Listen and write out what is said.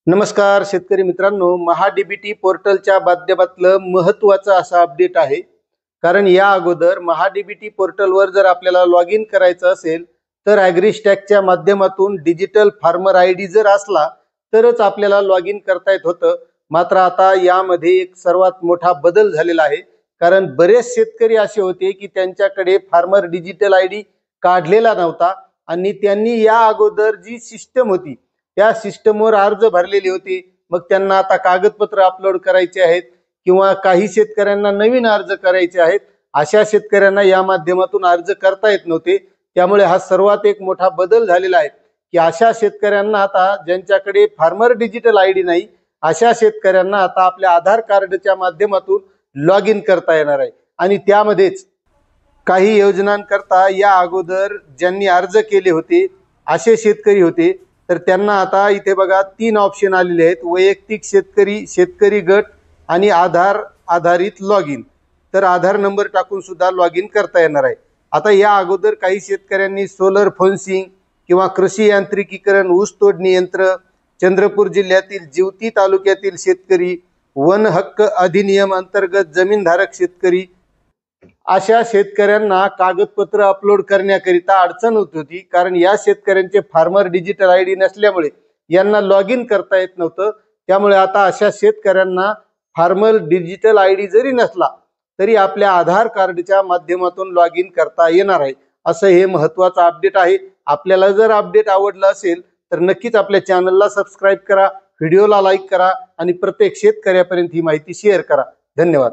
नमस्कार शेतकरी मित्रांनो, महाडीबीटी पोर्टलच्या माध्यमातलं महत्त्वाचं असं अपडेट आहे। कारण या अगोदर महाडीबीटी पोर्टलवर जर आपल्याला लॉग इन करायचं असेल तर ॲग्रीस्टॅकच्या माध्यमातून डिजिटल फार्मर आयडी जर असला तरच आपल्याला लॉग इन करता येत होतं। मात्र आता यामध्ये एक सर्वात मोठा बदल झालेला आहे। कारण बरेच शेतकरी असे होते की त्यांच्याकडे फार्मर डिजिटल आयडी काढलेला नव्हता आणि त्यांनी या अगोदर जी सिस्टम होती त्या सिस्टमवर अर्ज भरलेले होते। मग त्यांना आता कागदपत्र अपलोड करायचे आहेत किंवा काही शेतकऱ्यांना नवीन अर्ज करायचे आहेत। अशा शेतकऱ्यांना या माध्यमातून अर्ज करता येत नव्हते। त्यामुळे हा सर्वात एक मोठा बदल झालेला आहे की अशा शेतकऱ्यांना आता ज्यांच्याकडे फार्मर डिजिटल आयडी नाही अशा शेतकऱ्यांना आता आपल्या आधार कार्डच्या माध्यमातून लॉग इन करता येणार आहे। आणि त्यामध्येच काही योजनांकरता या अगोदर ज्यांनी अर्ज केले होते असे शेतकरी होते तर त्यांना आता इथे बघा 3 ऑप्शन आलेले आहेत, वैयक्तिक शेतकरी, शेतकरी गट आणि आधार आधारित लॉग इन। तर आधार नंबर टाकून सुद्धा लॉग इन करता येणार आहे। आता या अगोदर काही शेतकऱ्यांनी सोलर फेन्सिंग किंवा कृषी यांत्रिकीकरण, ऊस तोडणी यंत्र, चंद्रपूर जिल्ह्यातील जिवती तालुक्यातील शेतकरी, वन हक्क अधिनियम अंतर्गत जमीनधारक शेतकरी अशा शेतकऱ्यांना कागदपत्र अपलोड करण्याकरिता अडचण होत होती। कारण या शेतकऱ्यांचे फार्मर डिजिटल आयडी नसल्यामुळे यांना लॉग इन करता येत नव्हतं। त्यामुळे आता अशा शेतकऱ्यांना फार्मर डिजिटल आयडी जरी नसला तरी आपल्या आधार कार्डच्या माध्यमातून लॉग इन करता येणार आहे। असं हे महत्त्वाचं अपडेट आहे। आपल्याला जर अपडेट आवडलं असेल तर नक्कीच आपल्या चॅनलला सबस्क्राईब करा, व्हिडिओला लाईक करा आणि प्रत्येक शेतकऱ्यापर्यंत ही माहिती शेअर करा। धन्यवाद।